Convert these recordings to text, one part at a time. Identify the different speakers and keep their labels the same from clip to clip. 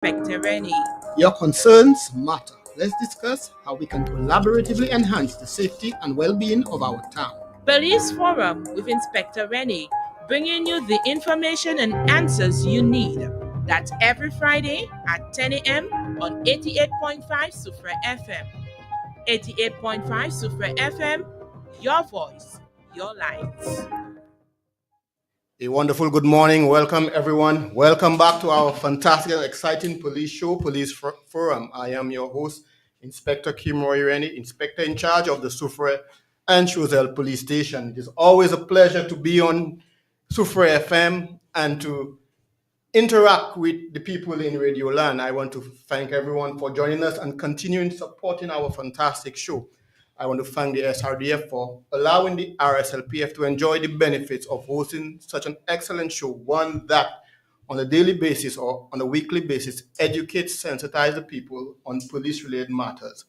Speaker 1: Soufriere.
Speaker 2: Your concerns matter. Let's discuss how we can collaboratively enhance the safety and well-being of our town.
Speaker 1: Police Forum with Inspector Rennie, bringing you the information and answers you need. That's every Friday at 10 a.m. on 88.5 Soufriere FM. 88.5 Soufriere FM, your voice, your lights.
Speaker 2: A wonderful good morning. Welcome, everyone. Welcome back to our fantastic and exciting police show, Forum. I am your host, Inspector Kim Roy-Rennie, Inspector in charge of the Soufriere and Choiseul Police Station. It is always a pleasure to be on Soufriere FM and to interact with the people in Radio Land. I want to thank everyone for joining us and continuing supporting our fantastic show. I want to thank the SRDF for allowing the RSLPF to enjoy the benefits of hosting such an excellent show, one that on a daily basis or on a weekly basis educates, sensitizes the people on police-related matters.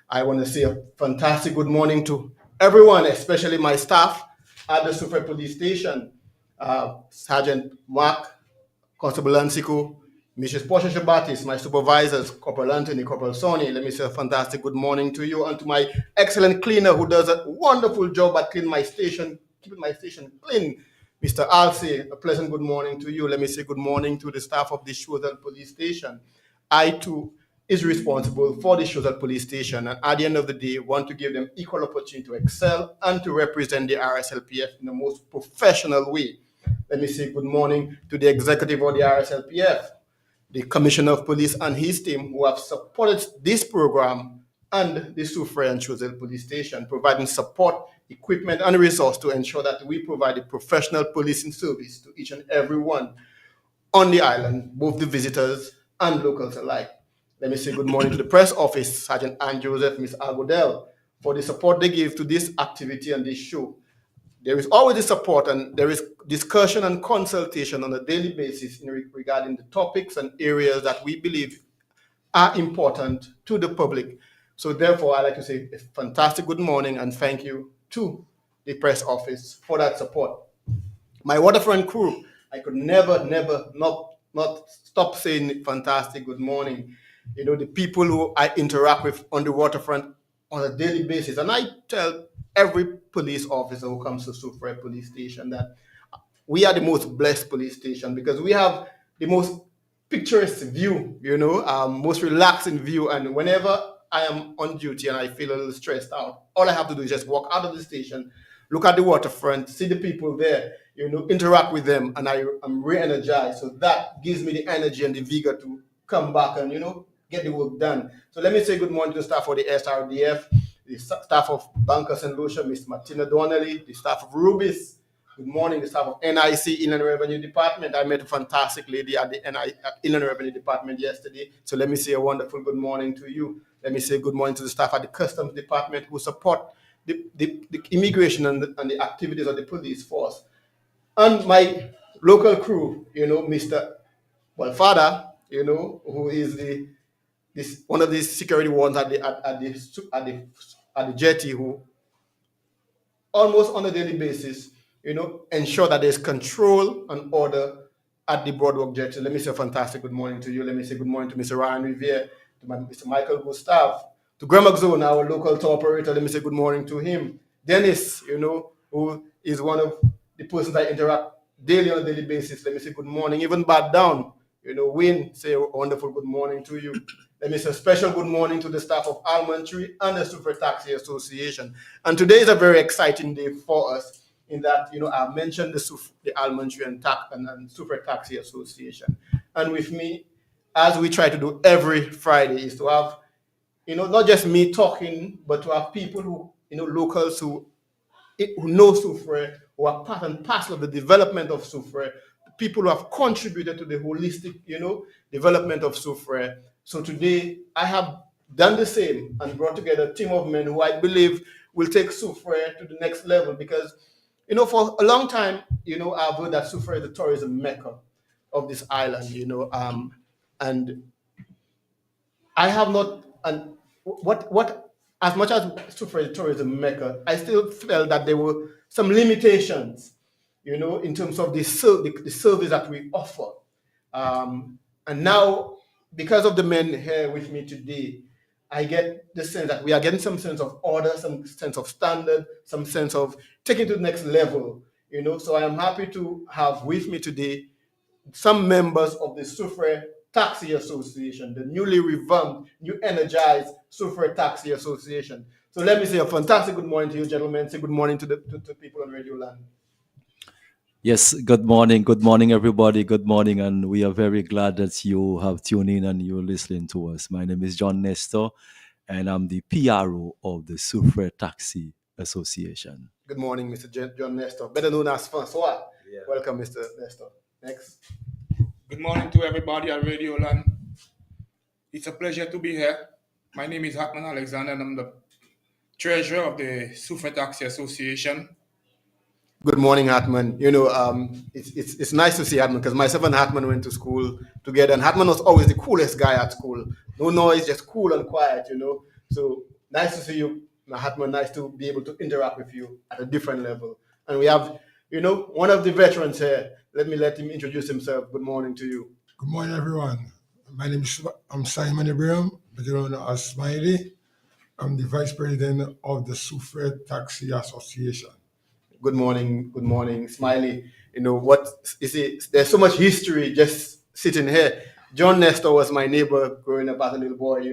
Speaker 2: I want to say a fantastic good morning to everyone, especially my staff at the Soufriere Police Station, Sergeant Mark, Constable Lansiko, Mrs. Portia Shabatis, my supervisors, Corporal Anthony, Corporal Sonny. Let me say a fantastic good morning to you and to my excellent cleaner who does a wonderful job at cleaning my station, keeping my station clean, Mr. Alsey. A pleasant good morning to you. Let me say good morning to the staff of the Choiseul Police Station. I too is responsible for the Choiseul Police Station, and at the end of the day, want to give them equal opportunity to excel and to represent the RSLPF in the most professional way. Let me say good morning to the executive of the RSLPF, the Commissioner of Police and his team who have supported this program and the Soufriere and Choiseul Police Station, providing support, equipment, and resource to ensure that we provide a professional policing service to each and every one on the island, both the visitors and locals alike. Let me say good morning to the press office, Sergeant Anne Joseph, Ms. Algodel, for the support they give to this activity and this show. There is always the support and there is discussion and consultation on a daily basis regarding the topics and areas that we believe are important to the public. So therefore, I'd like to say a fantastic good morning and thank you to the press office for that support. My waterfront crew, I could never not stop saying fantastic good morning. You know, the people who I interact with on the waterfront on a daily basis. And I tell every police officer who comes to Soufriere Police Station that we are the most blessed police station because we have the most picturesque view, most relaxing view. And whenever I am on duty and I feel a little stressed out, all I have to do is just walk out of the station, look at the waterfront, see the people there, interact with them, and I'm re-energized. So that gives me the energy and the vigor to come back and, get the work done. So let me say good morning to the staff of the SRDF, the staff of Bankers and Lucia, Ms. Martina Donnelly, the staff of Rubis. Good morning, the staff of NIC, Inland Revenue Department. I met a fantastic lady at the Inland Revenue Department yesterday. So let me say a wonderful good morning to you. Let me say good morning to the staff at the Customs Department who support the immigration and the activities of the police force. And my local crew, Mr. Father, who is one of these security ones at the jetty, who almost on a daily basis, ensure that there's control and order at the Broadwalk jetty. Let me say a fantastic good morning to you. Let me say good morning to Mr. Ryan Riviere, to Mr. Michael Gustav, to Grandma Zone, our local tour operator. Let me say good morning to him. Dennis, who is one of the persons I interact daily on a daily basis. Let me say good morning. Even Bad Down, Wayne, say a wonderful good morning to you. Let me say a special good morning to the staff of Hartman and the Soufriere Taxi Association. And today is a very exciting day for us in that, I mentioned the Hartman and Soufriere Taxi Association. And with me, as we try to do every Friday, is to have, not just me talking, but to have people who, locals who know Soufriere, who are part and parcel of the development of Soufriere, people who have contributed to the holistic, development of Soufriere. So today I have done the same and brought together a team of men who I believe will take Soufriere to the next level because, for a long time, I've heard that Soufriere is the tourism mecca of this island, and I have not, and what as much as Soufriere is the tourism mecca, I still felt that there were some limitations, in terms of the service that we offer. And now because of the men here with me today, I get the sense that we are getting some sense of order, some sense of standard, some sense of taking to the next level. So I am happy to have with me today some members of the Soufriere Taxi Association, the newly revamped, new energized Soufriere Taxi Association. So let me say a fantastic good morning to you, gentlemen. Say good morning to the to people on Radio Land.
Speaker 3: Yes, good morning. Good morning, everybody. Good morning. And we are very glad that you have tuned in and you're listening to us. My name is John Nestor, and I'm the PRO of the Soufriere Taxi Association.
Speaker 2: Good morning, Mr. John Nestor, better known as Francois. Yeah. Welcome, Mr. Nestor. Next.
Speaker 4: Good morning to everybody at Radio Land. It's a pleasure to be here. My name is Hartman Alexander, and I'm the treasurer of the Soufriere Taxi Association.
Speaker 2: Good morning, Hartman. It's nice to see Hartman because myself and Hartman went to school together, and Hartman was always the coolest guy at school. No noise, just cool and quiet. So nice to see you, Hartman. Nice to be able to interact with you at a different level. And we have, one of the veterans here. Let him introduce himself. Good morning to you.
Speaker 5: Good morning, everyone. My name is Simon Ibrahim, better known as Smiley. I'm the vice president of the Soufriere Taxi Association.
Speaker 2: Good morning, Smiley. There's so much history just sitting here. John Nestor was my neighbor growing up as a little boy.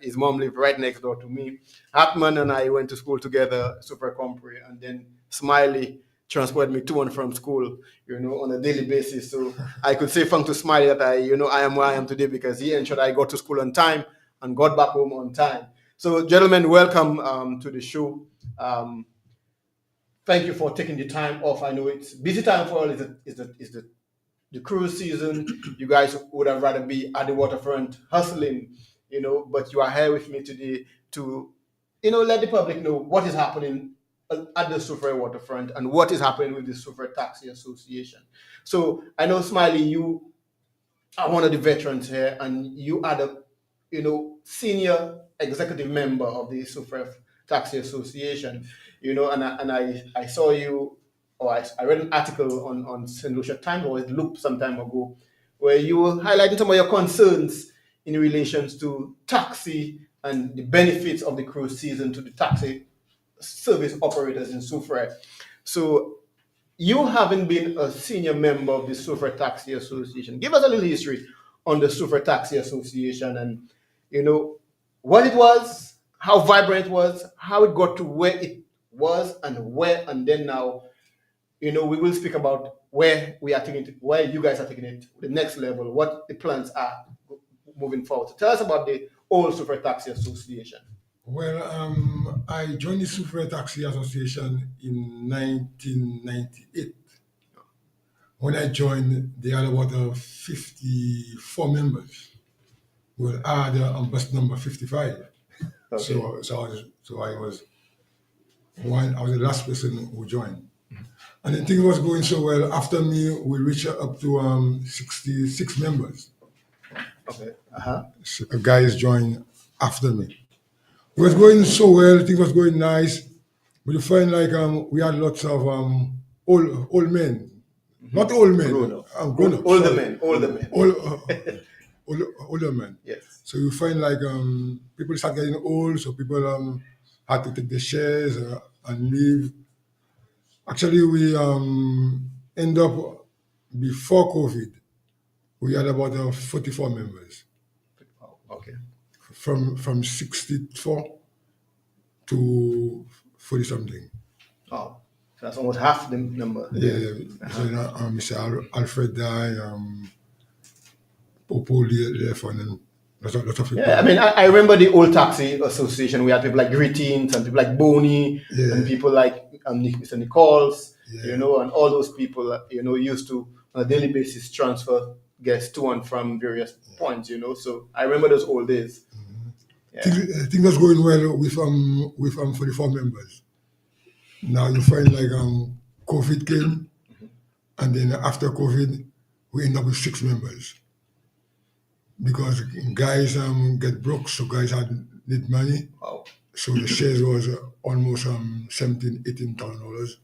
Speaker 2: His mom lived right next door to me. Hartman and I went to school together, Super Compre, and then Smiley transported me to and from school, on a daily basis. So I could say thanks to Smiley that I am where I am today because he ensured I got to school on time and got back home on time. So, gentlemen, welcome to the show. Thank you for taking the time off. I know it's busy time for all. Is the cruise season. You guys would have rather be at the waterfront hustling, but you are here with me today to, let the public know what is happening at the Soufriere waterfront and what is happening with the Soufriere Taxi Association. So I know, Smiley, you are one of the veterans here, and you are the, senior executive member of the Soufriere Taxi Association. And I saw you, or I read an article on St. Lucia Times, or it looked some time ago, where you were highlighting some of your concerns in relation to taxi and the benefits of the cruise season to the taxi service operators in Soufriere. So, you having been a senior member of the Soufriere Taxi Association, give us a little history on the Soufriere Taxi Association and, what it was, how vibrant it was, how it got to where it was, and then now, we will speak about where we are taking it, where you guys are taking it to the next level, what the plans are moving forward. So tell us about the old Soufriere Taxi Association.
Speaker 5: Well, I joined the Soufriere Taxi Association in 1998. When I joined, they had about 54 members. Well, I had bus number 55. Okay. So I was the last person who joined. And the thing was going so well. After me, we reached up to 66 members.
Speaker 2: Okay.
Speaker 5: So guys joined after me. It was going so well. Things was going nice. But you find like we had lots of old men, not old men, grown-ups.
Speaker 2: Older men.
Speaker 5: Older men.
Speaker 2: Yes.
Speaker 5: So you find like people start getting old, so people had to take the shares and leave. Actually, we end up before COVID. We had about 44 members.
Speaker 2: Okay.
Speaker 5: From 64 to 40 something.
Speaker 2: Oh, so that's almost half the number.
Speaker 5: Yeah. So Mr. Alfred died. Popo left, and then lots of people.
Speaker 2: Yeah, I mean, I remember the old taxi association. We had people like Greetings and people like Boney and people like Mr. Nichols, and all those people, used to on a daily basis transfer guests to and from various points, So I remember those old days.
Speaker 5: Mm-hmm. Yeah. Things was going well with 44 members. Now you find like COVID came, and then after COVID, we end up with 6 members. Because guys get broke, so guys need money.
Speaker 2: Wow.
Speaker 5: So the shares was almost $17,000, $18,000.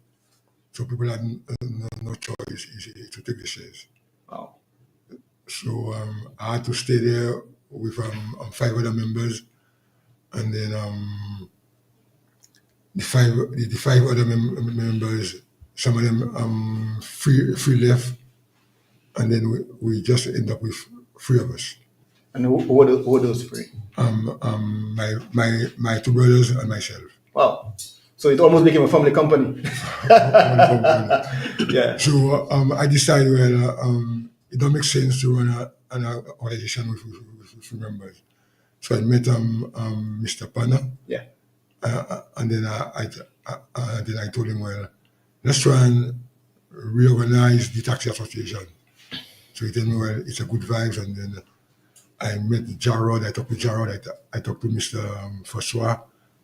Speaker 5: So people had no choice to take the shares.
Speaker 2: Wow.
Speaker 5: So I had to stay there with 5 other members, and then the 5 other members, some of them free left, and then we just end up with 3 of us.
Speaker 2: And who were those three?
Speaker 5: My 2 brothers and myself.
Speaker 2: Wow. So it almost became a family company. Yeah.
Speaker 5: So I decided, it don't make sense to run an organization with members. So I met Mr. Panna,
Speaker 2: Yeah.
Speaker 5: and then I told him, well, let's try and reorganize the taxi association. So he told me, well, it's a good vibes, and then I met Jarrod. I talked to Jarrod. I talked to Mr. Francois,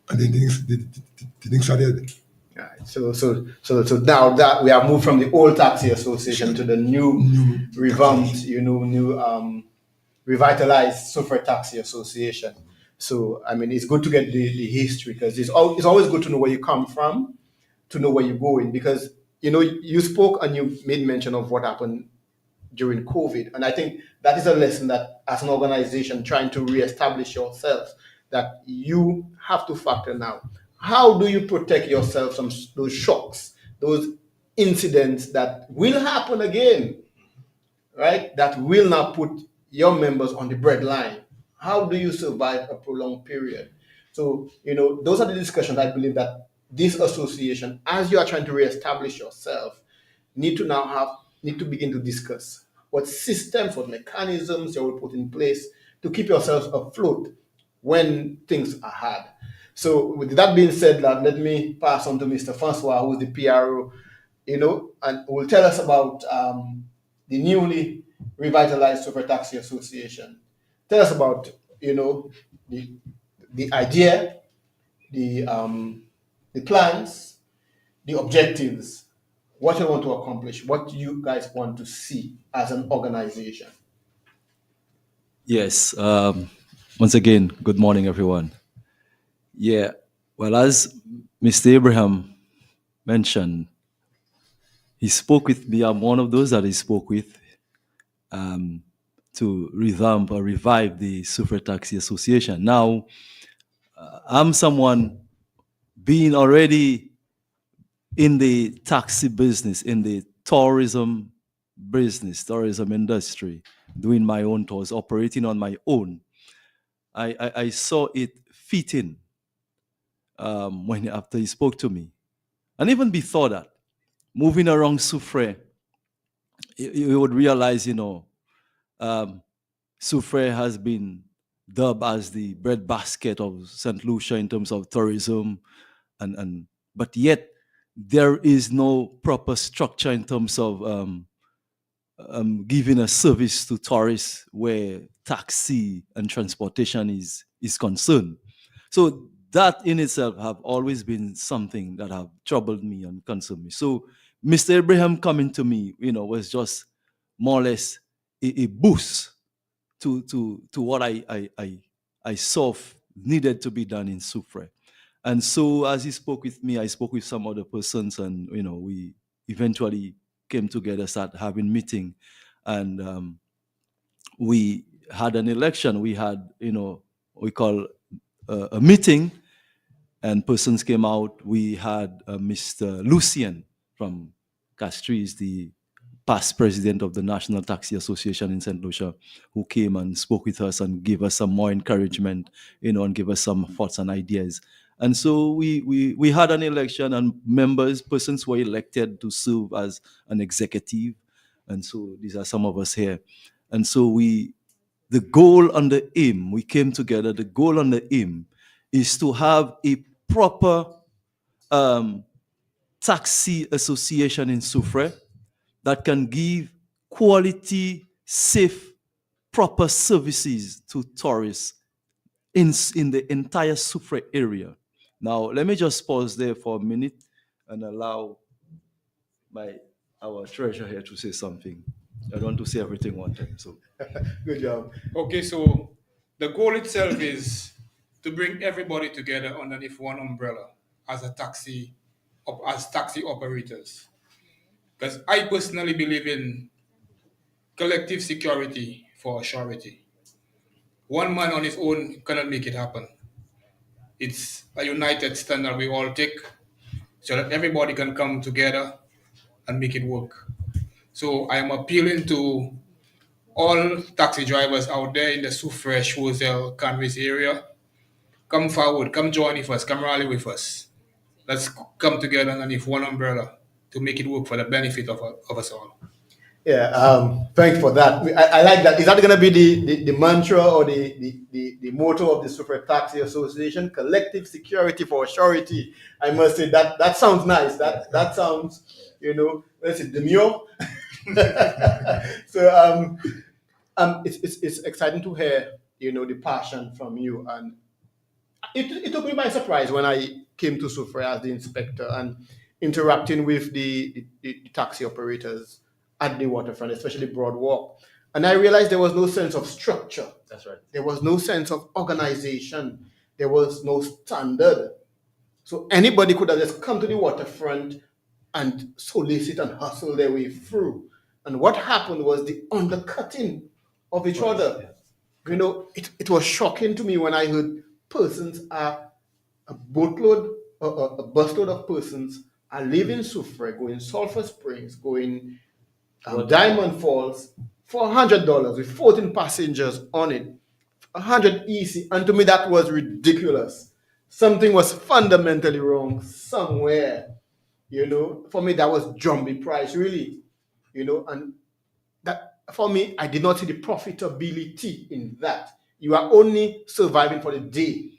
Speaker 5: and then the things started.
Speaker 2: Right. So now that we have moved from the old taxi association to the new revamped, new revitalized Soufriere Taxi Association. So I mean, it's good to get the history, because it's always good to know where you come from, to know where you're going, because you spoke and you made mention of what happened during COVID, and I think that is a lesson that, as an organization trying to reestablish yourself, that you have to factor now. How do you protect yourself from those shocks, those incidents that will happen again, right? That will not put your members on the breadline. How do you survive a prolonged period? So, those are the discussions I believe that this association, as you are trying to reestablish yourself, need to begin to discuss what systems, what mechanisms you will put in place to keep yourselves afloat when things are hard. So, with that being said, let me pass on to Mr. Francois, who is the PRO, and will tell us about the newly revitalized Super Taxi Association. Tell us about the idea, the plans, the objectives, what you want to accomplish, what you guys want to see as an organization.
Speaker 3: Yes. Once again, good morning, everyone. Yeah. Well, as Mr. Abraham mentioned, he spoke with me. I'm one of those that he spoke with to revamp or revive the Soufriere Taxi Association. Now, I'm someone being already in the taxi business, in the tourism business, tourism industry, doing my own tours, operating on my own. I saw it fitting when after he spoke to me. And even before that, moving around Soufriere, you would realize, Soufriere has been dubbed as the breadbasket of St. Lucia in terms of tourism, but yet there is no proper structure in terms of giving a service to tourists where taxi and transportation is concerned. So that in itself have always been something that have troubled me and concerned me. So Mr. Abraham coming to me, was just more or less a boost to what I saw needed to be done in Soufriere. And so as he spoke with me, I spoke with some other persons, and we eventually came together, started having meeting, and we had an election. We had, we call a meeting, and persons came out. We had Mr. Lucien from Castries, the past president of the National Taxi Association in St. Lucia, who came and spoke with us and gave us some more encouragement, and give us some thoughts and ideas. And so we had an election, and persons were elected to serve as an executive. And so these are some of us here. And so the goal and the aim, we came together, the goal and the aim is to have a proper taxi association in Soufriere that can give quality, safe, proper services to tourists in the entire Soufriere area. Now, let me just pause there for a minute and allow our treasurer here to say something. I don't want to say everything one time. So,
Speaker 2: Good job.
Speaker 4: Okay, so the goal itself is to bring everybody together underneath one umbrella as taxi operators. Because I personally believe in collective security for surety. One man on his own cannot make it happen. It's a united stand that we all take so that everybody can come together and make it work. So I am appealing to all taxi drivers out there in the Soufriere, Choiseul, Canvas area. Come forward, come join with us, come rally with us. Let's come together underneath one umbrella to make it work for the benefit of us all.
Speaker 2: Yeah, thanks for that. I like that. Is that going to be the mantra or the motto of the Super Taxi Association? Collective security for surety. I must say that sounds nice. That sounds, let's say demure. So it's exciting to hear, the passion from you, and it took me by surprise when I came to Soufriere as the inspector and interacting with the taxi operators at the waterfront, especially Broadwalk. And I realized there was no sense of structure.
Speaker 3: That's right.
Speaker 2: There was no sense of organization. There was no standard. So anybody could have just come to the waterfront and solicit and hustle their way through. And what happened was the undercutting of each other. It was shocking to me when I heard persons are a boatload, a busload of persons are leaving Soufriere, going Sulphur Springs, going Diamond Falls for $100 with 14 passengers on it, 100 easy. And to me, that was ridiculous. Something was fundamentally wrong somewhere. For me, that was jumpy price, really. And that for me, I did not see the profitability in that. You are only surviving for the day.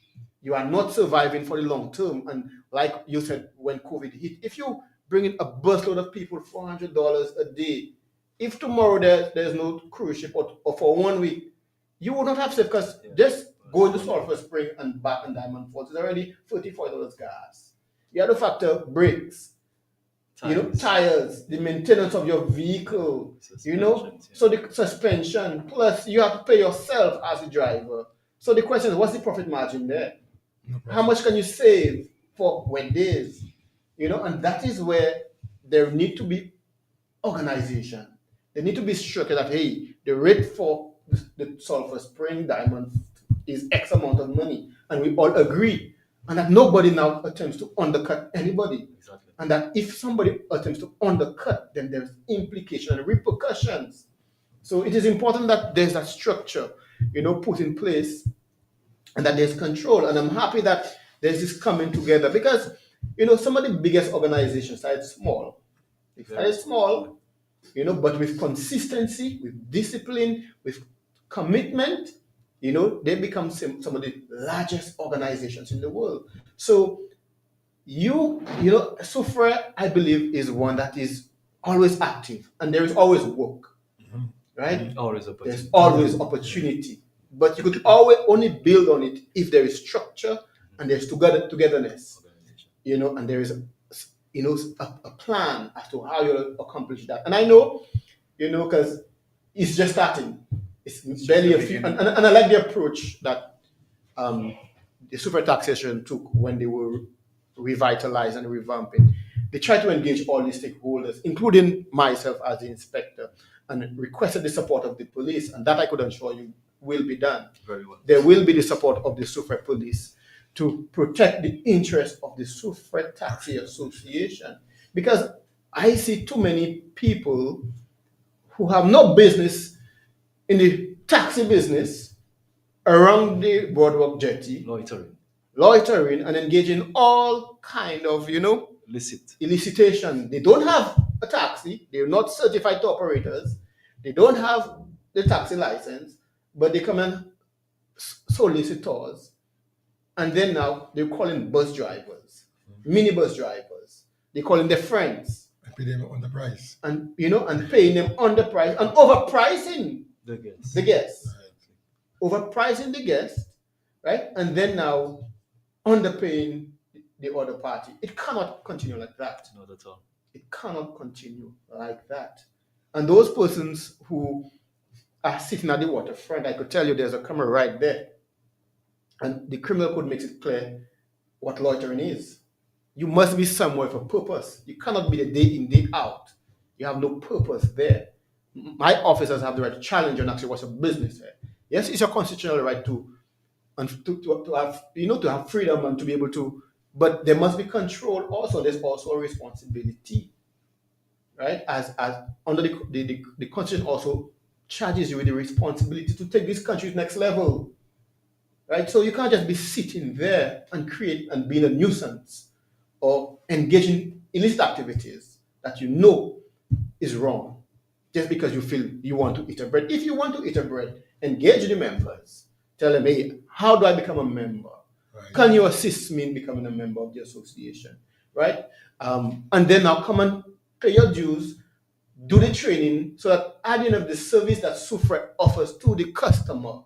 Speaker 2: You are not surviving for the long term. And like you said, when COVID hit, if you bring in a busload of people, $400 a day, if tomorrow there's no cruise ship or for 1 week, you will not have safe, because just going to Sulphur Spring and back in Diamond Falls is already $34 gas. You have to factor brakes, tires, the maintenance of your vehicle, so the suspension, plus you have to pay yourself as a driver. So the question is, what's the profit margin there? How much can you save for wet days? And that is where there need to be organization. There need to be structure that, hey, the rate for the Sulphur Spring Diamond is X amount of money, and we all agree, and that nobody now attempts to undercut anybody.
Speaker 3: Exactly.
Speaker 2: And that if somebody attempts to undercut, then there's implication and repercussions. So it is important that there's that structure, put in place, and that there's control. And I'm happy that there's this coming together, because, some of the biggest organizations started small. They started small, but with consistency, with discipline, with commitment, they become some of the largest organizations in the world. So Soufriere, I believe, is one that is always active, and there is always work, right?
Speaker 3: Always opportunity.
Speaker 2: There's always opportunity, but you could always only build on it if there is structure and there's togetherness, and there is a plan as to how you'll accomplish that. And I know, because it's just starting. It's barely a few, and I like the approach that the super taxation took when they were revitalized and revamping. They tried to engage all the stakeholders, including myself as the inspector, and requested the support of the police, and that I could assure you will be done.
Speaker 3: Very well.
Speaker 2: There will be the support of the Soufriere police to protect the interest of the Soufriere Taxi Association, because I see too many people who have no business in the taxi business around the boardwalk jetty, loitering and engaging all kind of, elicitation. They don't have a taxi. They're not certified to operators. They don't have the taxi license, but they come and solicitors. And then now they're calling bus drivers, minibus drivers. They're calling their friends.
Speaker 5: And pay them on the price.
Speaker 2: And, and paying them on the price and overpricing the guests. Right. Overpricing the guest, right? And then now underpaying the other party. It cannot continue like that.
Speaker 3: Not at all.
Speaker 2: It cannot continue like that. And those persons who are sitting at the waterfront, I could tell you there's a camera right there. And the criminal code makes it clear what loitering is. You must be somewhere for purpose. You cannot be the day in, day out. You have no purpose there. My officers have the right to challenge and ask you what's your business here. Yes, it's your constitutional right to and to have to have freedom and to be able to, but there must be control also. There's also a responsibility, right? As under the constitution also charges you with the responsibility to take this country to the next level, right? So you can't just be sitting there and create and being a nuisance or engaging in illicit activities that you know is wrong just because you feel you want to eat a bread. If you want to eat a bread, engage the members. Tell them, hey, how do I become a member? Right. Can you assist me in becoming a member of the association? Right? And then now come and pay your dues, do the training, so that at the end of the service that Soufriere offers to the customer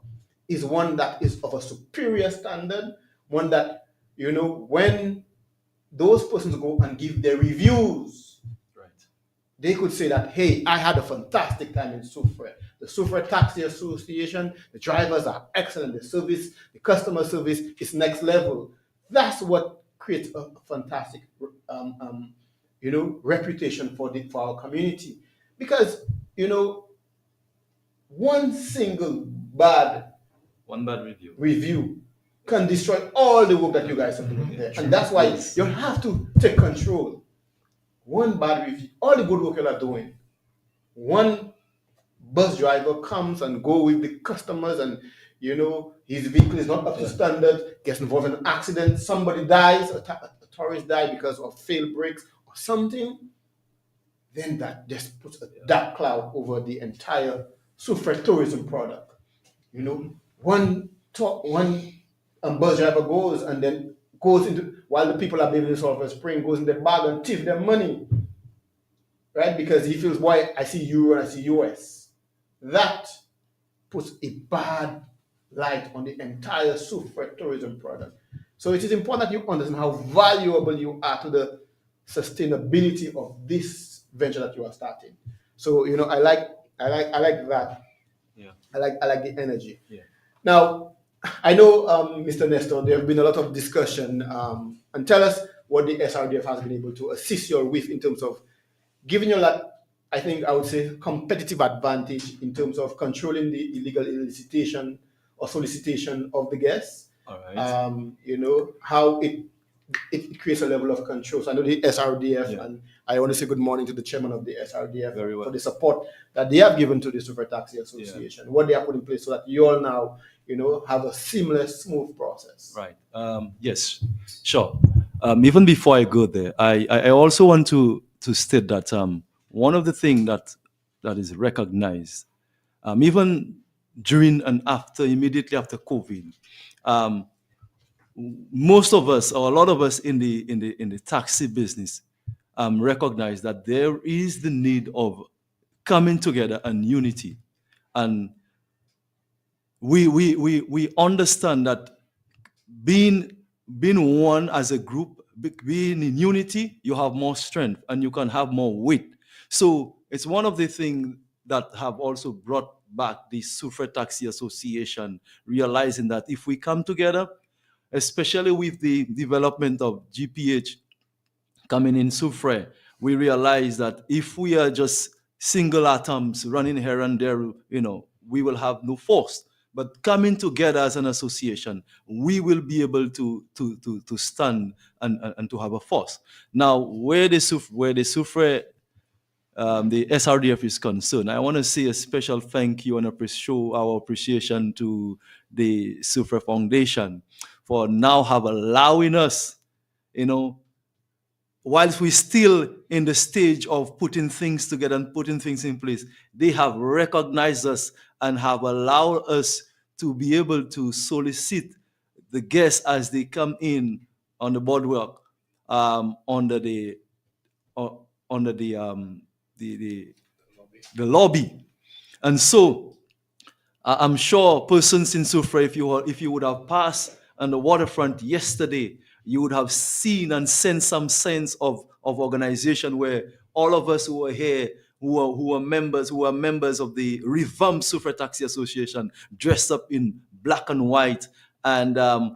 Speaker 2: is one that is of a superior standard, one that, when those persons go and give their reviews, right, they could say that, hey, I had a fantastic time in Soufriere. The Soufriere Taxi Association, the drivers are excellent. The service, the customer service is next level. That's what creates a fantastic, reputation for our community. Because one single bad review can destroy all the work that you guys are doing there. And that's why you have to take control. One bad review, all the good work you are doing. One bus driver comes and go with the customers and, his vehicle is not up to standard, gets involved in an accident, somebody dies, a tourist dies because of failed brakes or something, then that just puts a dark cloud over the entire Soufriere tourism product. One bus driver goes and then goes into, while the people are bathing in Sulphur Spring, goes in the bag and thief their money, right? Because he feels, why I see Euro and I see US. That puts a bad light on the entire Soufriere tourism product. So it is important that you understand how valuable you are to the sustainability of this venture that you are starting. So I like that. Yeah. I like the energy. Yeah. Now, I know, Mr. Nestor, there have been a lot of discussion, and tell us what the SRDF has been able to assist you with in terms of giving you that, I think I would say, competitive advantage in terms of controlling the illegal elicitation or solicitation of the guests. All right. How it creates a level of control. So I know the SRDF, and I want to say good morning to the chairman of the SRDF for the support that they have given to the Soufriere Taxi Association, what they have put in place so that you all now, have a seamless, smooth process.
Speaker 3: Right. Yes, sure. Even before I go there, I also want to state that one of the things that is recognized, even during and after, immediately after COVID, most of us, or a lot of us in the taxi business, recognize that there is the need of coming together and unity, and we understand that being one as a group, being in unity, you have more strength and you can have more weight. So it's one of the things that have also brought back the Soufriere Taxi Association, realizing that if we come together, especially with the development of GPH coming in Soufriere, we realize that if we are just single atoms running here and there, we will have no force. But coming together as an association, we will be able to stand and to have a force. Now, where the Soufriere, the SRDF is concerned, I want to say a special thank you and show our appreciation to the Soufriere Foundation for now allowing us, whilst we're still in the stage of putting things together and putting things in place, they have recognized us and have allowed us to be able to solicit the guests as they come in on the boardwalk, under the lobby. And so I'm sure persons in Soufriere, if you would have passed on the waterfront yesterday, you would have seen and sensed some sense of organization where all of us who are here, who are members of the revamped Soufriere Taxi Association, dressed up in black and white, and the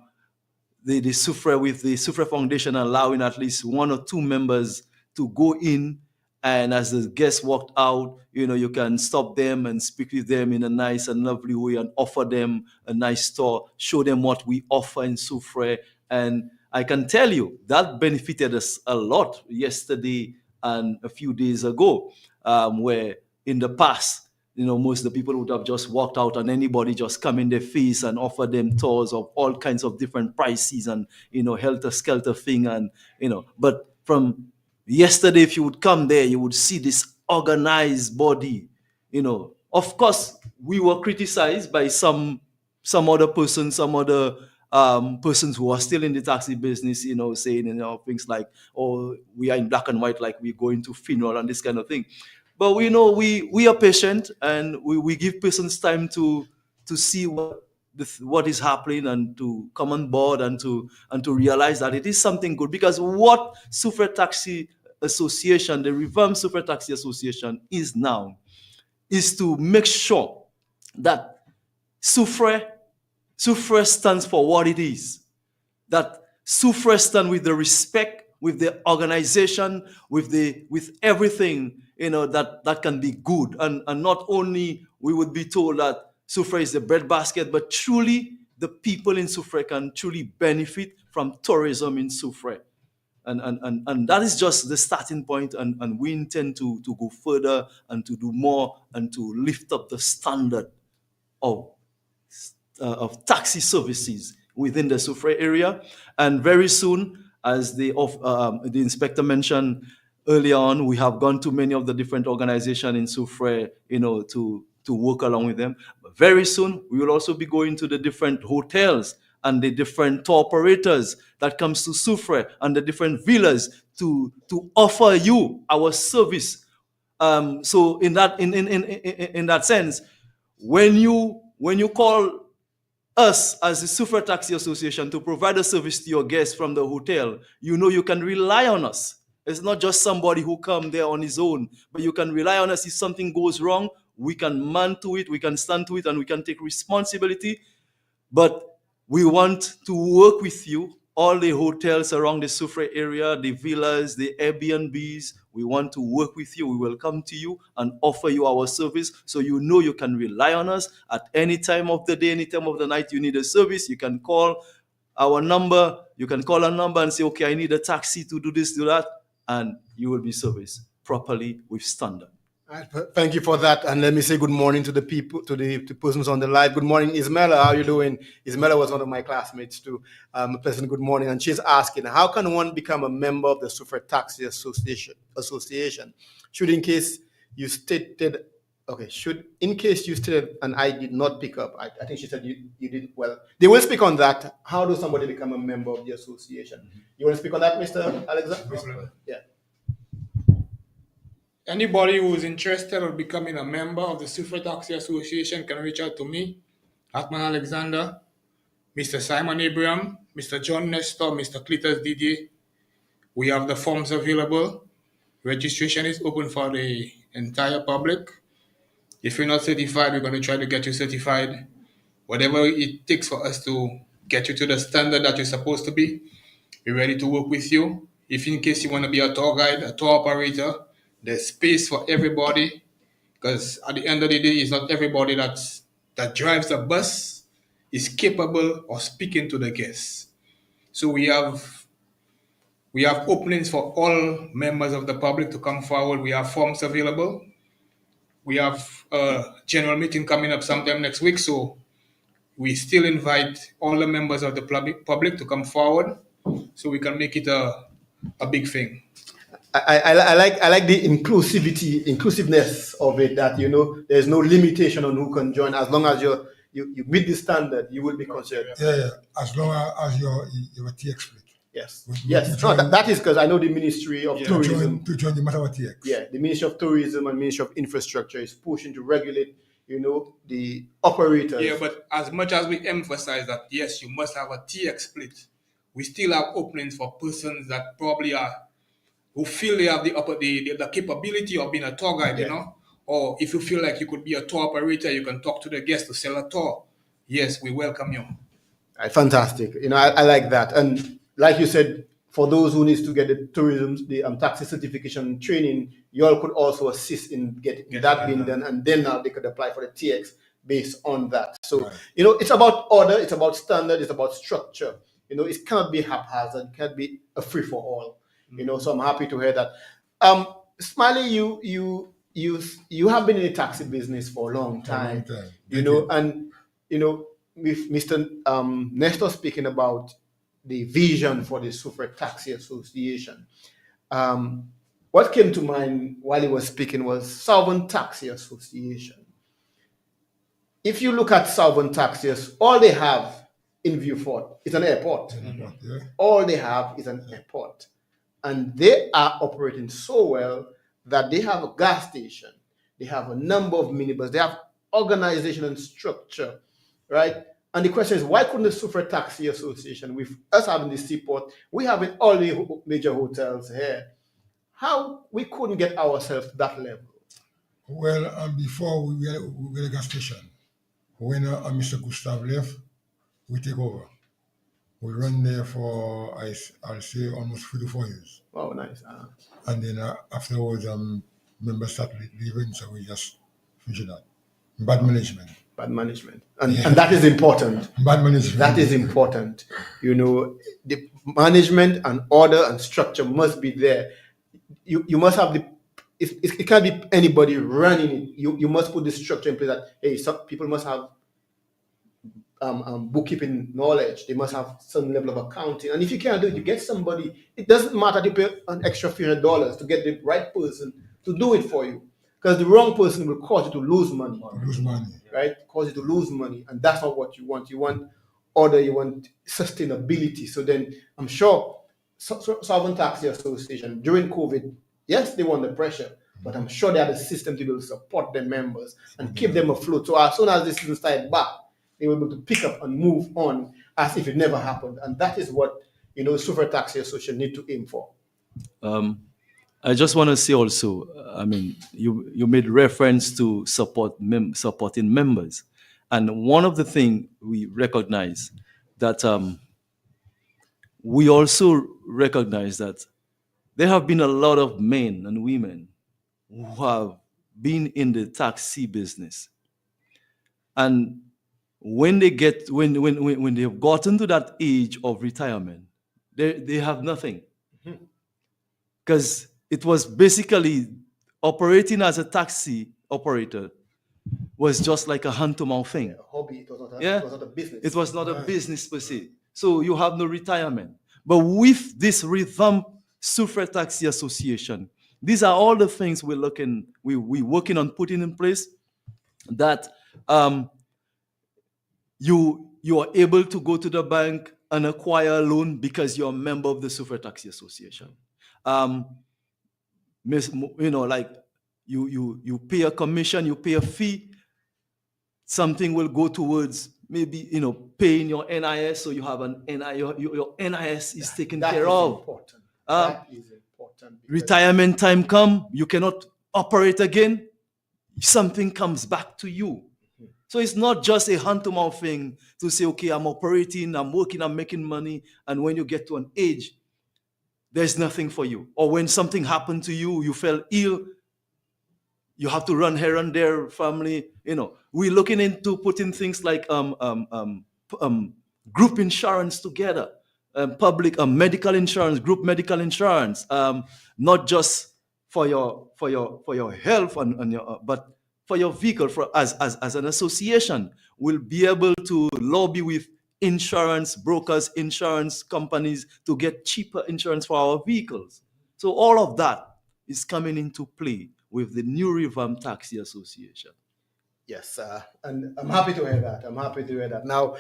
Speaker 3: Soufriere with the Soufriere Foundation allowing at least one or two members to go in And as the guests walked out, you can stop them and speak with them in a nice and lovely way and offer them a nice store, show them what we offer in Soufriere. And I can tell you that benefited us a lot yesterday and a few days ago, where in the past, most of the people would have just walked out and anybody just come in their face and offer them tours of all kinds of different prices and, helter-skelter thing. And, but from yesterday, if you would come there, you would see this organized body. Of course, we were criticized by some other person, some other persons who are still in the taxi business, saying, things like, oh, we are in black and white, like we go into funeral and this kind of thing. But we know we are patient, and we give persons time to see what is happening and to come on board and to realize that it is something good. Because what Soufriere Taxi Association, the revamped Soufriere Taxi Association, is now is to make sure that Soufriere stands for what it is. That Soufriere stands with the respect, with the organization, with everything, that can be good. And not only we would be told that Soufriere is the breadbasket, but truly the people in Soufriere can truly benefit from tourism in Soufriere. And that is just the starting point, and we intend to go further and to do more and to lift up the standard of taxi services within the Soufriere area. And very soon, as the inspector mentioned earlier on, we have gone to many of the different organizations in Soufriere, to work along with them. But very soon, we will also be going to the different hotels and the different tour operators that comes to Soufriere and the different villas to offer you our service. So in that sense, when you call us as the Soufriere Taxi Association to provide a service to your guests from the hotel, you can rely on us. It's not just somebody who come there on his own, but you can rely on us. If something goes wrong, we can man to it, we can stand to it, and we can take responsibility. But we want to work with you, all the hotels around the Soufriere area, the villas, the Airbnbs. We want to work with you. We will come to you and offer you our service, so you can rely on us at any time of the day, any time of the night. You need a service, you can call our number. You can call our number and say, okay, I need a taxi to do this, do that, and you will be serviced properly with standard.
Speaker 2: Thank you for that. And let me say good morning to the people, to the persons on the live. Good morning, Ismaila. How are you doing? Ismaila was one of my classmates too. A pleasant good morning. And she's asking, how can one become a member of the Soufriere Taxi Association? In case you stated and I did not pick up, I think she said you did well. They will speak on that. How does somebody become a member of the association? You want to speak on that, Mr. Alexander? Yeah.
Speaker 4: Anybody who is interested in becoming a member of the Soufriere Taxi Association can reach out to me, Hartman Alexander, Mr. Simon Abraham, Mr. John Nestor, Mr. Cletus Didier. We have the forms available. Registration is open for the entire public. If you're not certified, we're going to try to get you certified. Whatever it takes for us to get you to the standard that you're supposed to be, we're ready to work with you. If in case you want to be a tour guide, a tour operator, there's space for everybody, because at the end of the day, it's not everybody that drives the bus is capable of speaking to the guests. So we have openings for all members of the public to come forward. We have forms available. We have a general meeting coming up sometime next week, so we still invite all the members of the public to come forward so we can make it a big thing.
Speaker 2: I like the inclusiveness of it, that there's no limitation on who can join. As long as you meet the standard, you will be considered.
Speaker 5: Yeah. As long as you're a TX split.
Speaker 2: Yes. That is because I know the Ministry of Tourism
Speaker 5: to join the matter of TX.
Speaker 2: Yeah, the Ministry of Tourism and Ministry of Infrastructure is pushing to regulate, the operators.
Speaker 4: Yeah, but as much as we emphasize that yes, you must have a TX split, we still have openings for persons that probably who feel they have the capability of being a tour guide, or if you feel like you could be a tour operator, you can talk to the guest to sell a tour. Yes, we welcome you.
Speaker 2: Fantastic. I like that. And like you said, for those who needs to get the tourism, the taxi certification training, you all could also assist in getting that being done, and then now they could apply for the TX based on that. So, it's about order, it's about standard, it's about structure. It cannot be haphazard, it can't be a free for all. So I'm happy to hear that. Smiley, you have been in the taxi business for a long time. And with Mr. Nestor speaking about the vision for the Soufriere Taxi Association, what came to mind while he was speaking was Southern Taxi Association. If you look at Southern taxis, all they have in Viewfort is an airport. All they have is an airport. And they are operating so well that they have a gas station. They have a number of minibus. They have organization and structure, right? And the question is, why couldn't the Soufriere Taxi Association, with us having the seaport, we have in all the major hotels here, how we couldn't get ourselves to that level?
Speaker 5: Well, before we had a gas station, when Mr. Gustav left, we take over. We run there for, I'll say, almost 3 to 4 years.
Speaker 2: Oh, nice.
Speaker 5: And then afterwards, members started leaving, so we just finished that. Bad management.
Speaker 2: Bad management. And that is important.
Speaker 5: Bad management.
Speaker 2: That is important. The management and order and structure must be there. You must have it can't be anybody running it. You must put the structure in place that, hey, some people must have bookkeeping knowledge. They must have some level of accounting. And if you can't do it, you get somebody. It doesn't matter to pay an extra $300 to get the right person to do it for you. Because the wrong person will cause you to lose money. Right? Cause you to lose money. And that's not what you want. You want order, you want sustainability. So then I'm sure Sovereign Taxi Association during COVID, yes, they were under pressure, but I'm sure they had a system to be able to support their members and keep them afloat. So as soon as the season started back, they were able to pick up and move on as if it never happened. And that is what, Soufriere Taxi Association need to aim for.
Speaker 3: I just want to say also, you made reference to supporting members. And one of the things we recognize that we also recognize that there have been a lot of men and women who have been in the taxi business. And when they have gotten to that age of retirement, they have nothing. Because it was basically operating as a taxi operator was just like a hand-to-mouth thing.
Speaker 2: A hobby, it was not a business.
Speaker 3: It was not a business per se. So you have no retirement. But with this revamped Soufriere Taxi Association, these are all the things we're working on putting in place that you are able to go to the bank and acquire a loan because you're a member of the Soufriere Taxi Association. Like you pay a commission, you pay a fee, something will go towards maybe, paying your NIS, so you have an NIS, your NIS is taken care of.
Speaker 2: Important. That is important.
Speaker 3: Retirement time come, you cannot operate again, something comes back to you. So it's not just a hand-to-mouth thing to say, okay, I'm operating, I'm working, I'm making money, and when you get to an age, there's nothing for you. Or when something happened to you, you fell ill, you have to run here and there, family. We're looking into putting things like group insurance together, public medical insurance, group medical insurance, not just for your health but for your vehicle. As an association, we'll be able to lobby with insurance brokers, insurance companies to get cheaper insurance for our vehicles. So all of that is coming into play with the new revamped Taxi Association.
Speaker 2: Yes, and I'm happy to hear that. Now,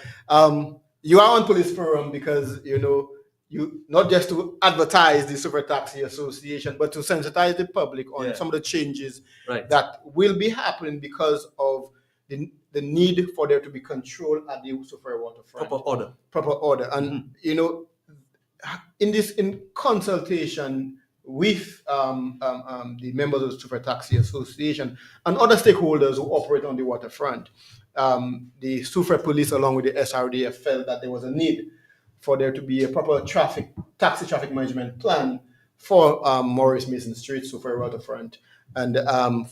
Speaker 2: you are on Police Forum because, you not just to advertise the Soufriere Taxi Association, but to sensitize the public on some of the changes that will be happening because of the need for there to be control at the Soufriere waterfront. Proper order. And, in consultation with the members of the Soufriere Taxi Association and other stakeholders who operate on the waterfront, the Soufriere Police, along with the SRDF, felt that there was a need for there to be a proper taxi traffic management plan for Morris Mason Street, Soufriere waterfront. And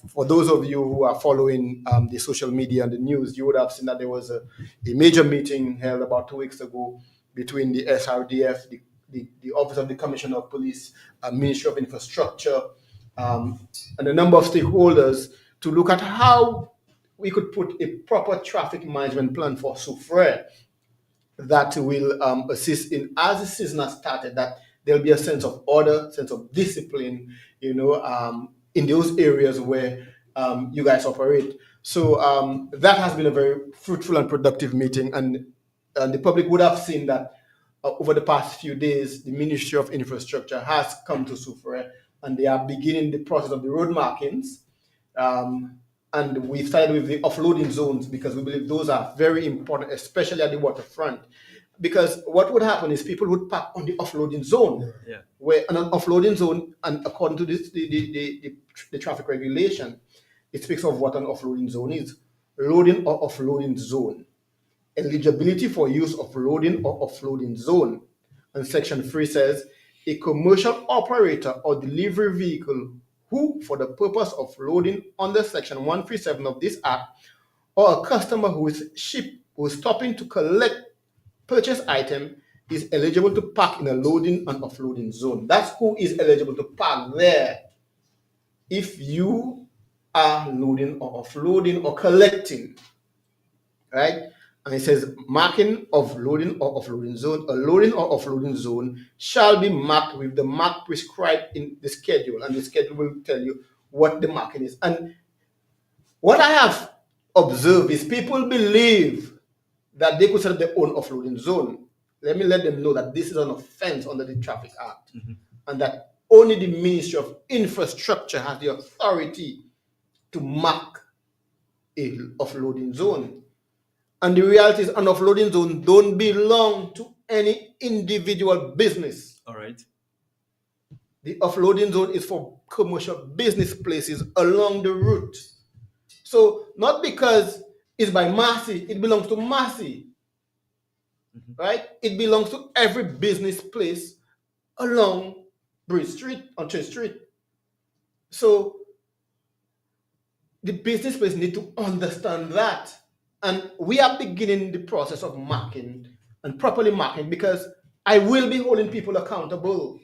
Speaker 2: for those of you who are following the social media and the news, you would have seen that there was a major meeting held about 2 weeks ago between the SRDF, the Office of the Commissioner of Police, Ministry of Infrastructure, and a number of stakeholders to look at how we could put a proper traffic management plan for Soufriere that will assist in, as the season has started, that there'll be a sense of order, sense of discipline, in those areas where you guys operate. So that has been a very fruitful and productive meeting, and the public would have seen that over the past few days, the Ministry of Infrastructure has come to Soufriere, and they are beginning the process of the road markings. And we started with the offloading zones because we believe those are very important, especially at the waterfront. Because what would happen is people would park on the offloading zone, where an offloading zone, and according to this, the traffic regulation, it speaks of what an offloading zone is: loading or offloading zone, eligibility for use of loading or offloading zone. And Section 3 says a commercial operator or delivery vehicle who, for the purpose of loading under Section 137 of this Act, or a customer who is stopping to collect purchase item, is eligible to park in a loading and offloading zone. That's who is eligible to park there. If you are loading or offloading or collecting, right? And it says marking of loading or offloading zone. A loading or offloading zone shall be marked with the mark prescribed in the schedule, and the schedule will tell you what the marking is. And what I have observed is people believe that they could set up their own offloading zone. Let me let them know that this is an offense under the Traffic Act, and that only the Ministry of Infrastructure has the authority to mark a offloading zone. And the reality is, an offloading zone don't belong to any individual business.
Speaker 3: All right.
Speaker 2: The offloading zone is for commercial business places along the route. So not because it's by Massey, it belongs to Massey, right? It belongs to every business place along Bridge Street, on Church Street. So the business place need to understand that. And we are beginning the process of marking and properly marking, because I will be holding people accountable.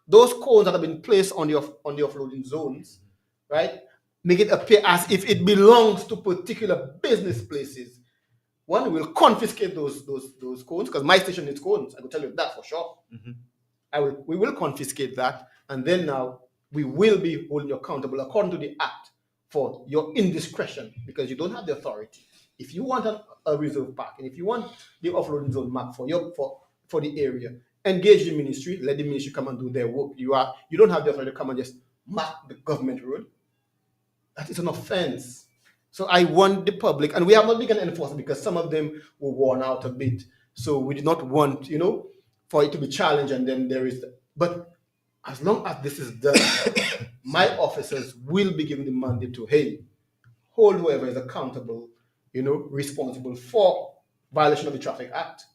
Speaker 2: Those cones that have been placed on the offloading zones, right, make it appear as if it belongs to particular business places. One will confiscate those cones, because my station needs cones. I will tell you that for sure. We will confiscate that, and then now we will be holding you accountable according to the Act for your indiscretion, because you don't have the authority. If you want a reserve parking, if you want the offloading zone marked for the area, engage the ministry, let the ministry come and do their work. You don't have the authority to come and just mark the government road. That is an offense. So I want the public, and we have not begun to enforce it because some of them were worn out a bit. So we did not want, for it to be challenged, and then there is. But as long as this is done, my officers will be given the mandate to, hold whoever is accountable, responsible for violation of the Traffic Act.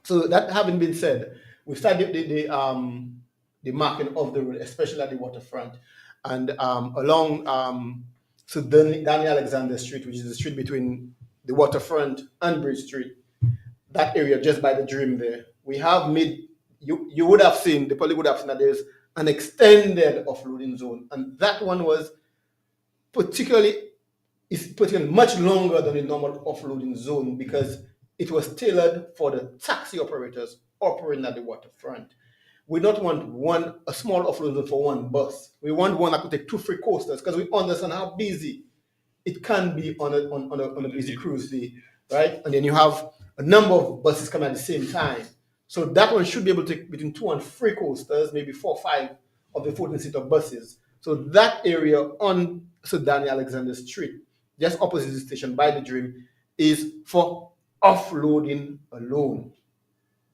Speaker 2: So that having been said, we started the marking of the road, especially at the waterfront, and along Daniel Alexander Street, which is the street between the waterfront and Bridge Street, that area just by the Dream there. We have made, you would have seen, the public would have seen that there's an extended offloading zone, and that one is particularly much longer than the normal offloading zone, because it was tailored for the taxi operators operating at the waterfront. We don't want a small offloading zone for one bus. We want one that could take 2 free coasters, because we understand how busy it can be on a busy cruise day, right? And then you have a number of buses coming at the same time. So that one should be able to take between 2 and 3 coasters, maybe 4 or 5 of the 14-seater buses. So that area on Daniel Alexander Street, just opposite the station by the Dream, is for offloading alone.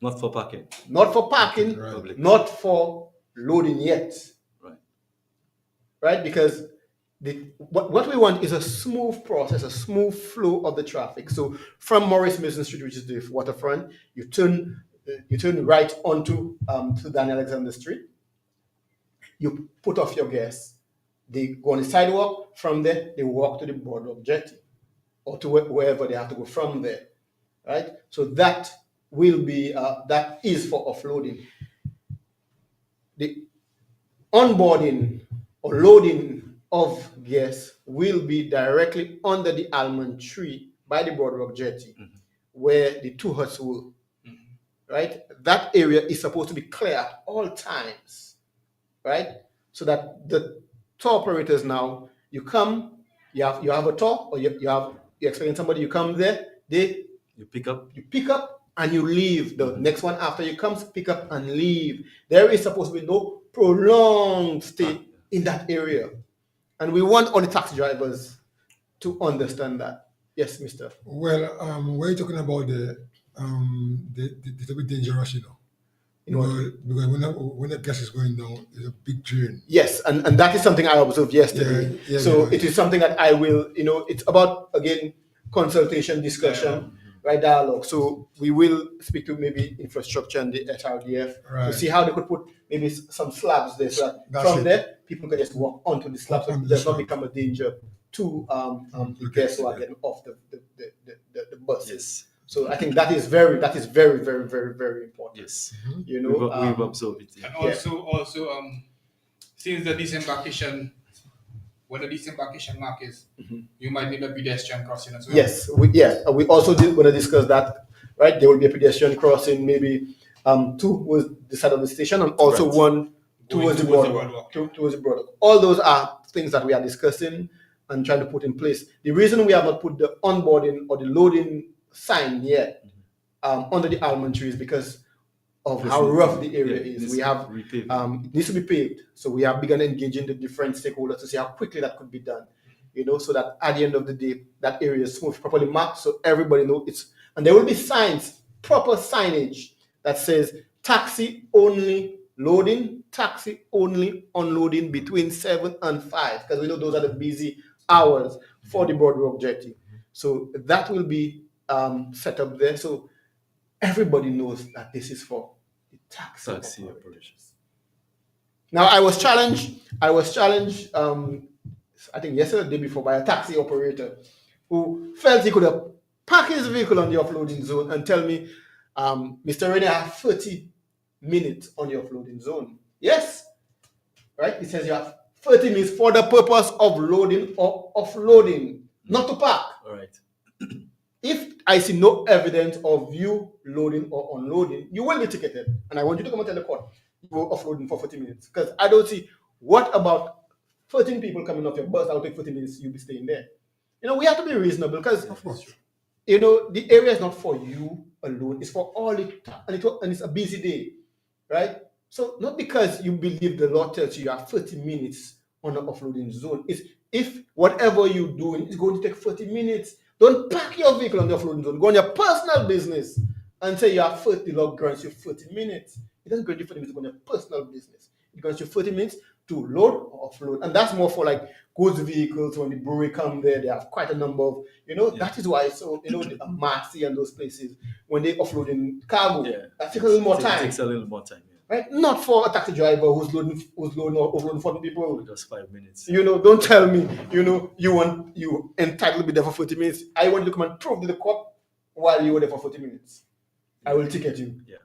Speaker 3: Not for parking.
Speaker 2: Not for parking,
Speaker 5: Right.
Speaker 2: not for loading yet. Right? Because what we want is a smooth process, a smooth flow of the traffic. So from Morris Mason Street, which is the waterfront, you turn you turn right onto to Daniel Alexander Street. You put off your gas. They go on the sidewalk. From there, they walk to the boardwalk jetty or to wherever they have to go from there, right? So that will be that is for offloading. The onboarding or loading of gas will be directly under the almond tree by the boardwalk jetty, where the two huts were. Right, that area is supposed to be clear at all times, right? So that the tour operators now, you come, you have a tour, or you expecting somebody, you come there,
Speaker 3: You pick up.
Speaker 2: you pick up and you leave. The next one after you come, pick up and leave. There is supposed to be no prolonged stay in that area, and we want all the taxi drivers to understand that. Yes, Mister.
Speaker 5: Well, we're talking about the bit dangerous, because when the gas is going down, it's a big drain.
Speaker 2: Yes, and that is something I observed yesterday. So it is something that I will, it's about, again, consultation, discussion, right, dialogue. So we will speak to maybe infrastructure and the SRDF to see how they could put maybe some slabs there, so that from there people can just walk onto the slabs, so it does not become a danger to the guests who are getting off the buses.
Speaker 3: Yes.
Speaker 2: So I think that is very, very, very, very important.
Speaker 3: Yes.
Speaker 2: We've
Speaker 3: observed it.
Speaker 4: And also, since the disembarkation, when the disembarkation mark is, you might need a pedestrian crossing as well.
Speaker 2: Yes, we also did want to discuss that, right? There will be a pedestrian crossing, maybe two was the side of the station, and also one towards the boardwalk. Towards the boardwalk. All those are things that we are discussing and trying to put in place. The reason we have not put the onboarding or the loading sign yet under the almond tree is because of how rough the area is. We have it needs to be paved, so we have begun engaging the different stakeholders to see how quickly that could be done. So that at the end of the day, that area is smooth, properly marked, so everybody knows it's. And there will be signs, proper signage that says taxi only loading, taxi only unloading between 7 and 5, because we know those are the busy hours for the boardwalk jetty. So that will be set up there, so everybody knows that this is for the taxi operations. Now, I was challenged. I think yesterday, the day before, by a taxi operator who felt he could have parked his vehicle on the offloading zone and tell me, Mr. Rennie, I have 30 minutes on the offloading zone. Yes, right? It says you have 30 minutes for the purpose of loading or offloading, not to park.
Speaker 3: All right.
Speaker 2: If I see no evidence of you loading or unloading, you will be ticketed. And I want you to come and tell the court you were offloading for 40 minutes. Because I don't see what about 13 people coming off your bus, I'll take 40 minutes, you'll be staying there. We have to be reasonable, because
Speaker 5: Of course.
Speaker 2: the area is not for you alone, it's for all it, and it's a busy day, right? So not because you believe the law tells you have 30 minutes on the offloading zone. It's if whatever you're doing is going to take 30 minutes, don't park your vehicle on the offloading zone. Go on your personal business and say you have 30, law grants you 30 minutes. It doesn't grant you 30 minutes to go on your personal business. It grants you 30 minutes to load or offload. And that's more for like goods vehicles. When the brewery come there, they have quite a number of, that is why, so, the Marcy and those places, when they offload in cargo, that takes a little more time.
Speaker 3: It takes a little more time.
Speaker 2: Right? Not for a taxi driver who's loading or offloading 40 people.
Speaker 3: Just 5 minutes.
Speaker 2: Don't tell me, you entitled to be there for 40 minutes. I want you to come and prove to the court while you were there for 40 minutes. I will ticket you.
Speaker 3: Yeah.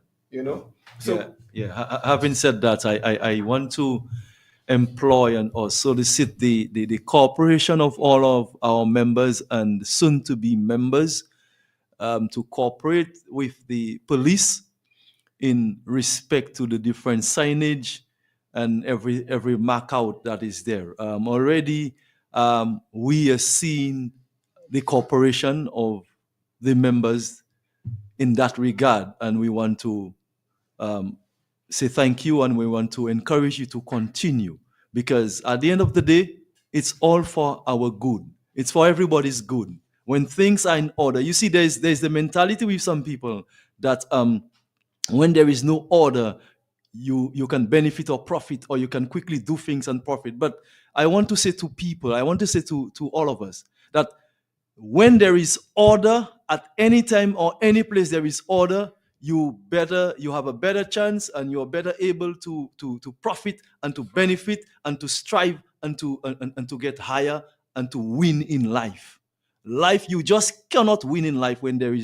Speaker 2: So
Speaker 3: Having said that, I want to employ and or solicit the cooperation of all of our members and soon to be members to cooperate with the police in respect to the different signage and every mark out that is there. Already we are seeing the cooperation of the members in that regard, and we want to say thank you, and we want to encourage you to continue, because at the end of the day, it's all for our good. It's for everybody's good. When things are in order, you see, there's the mentality with some people that when there is no order, you can benefit or profit, or you can quickly do things and profit. But I want to say to people, I want to say to all of us, that when there is order at any time or any place there is order, you have a better chance, and you're better able to profit and to benefit and to strive and to get higher and to win in life. Life, you just cannot win in life where there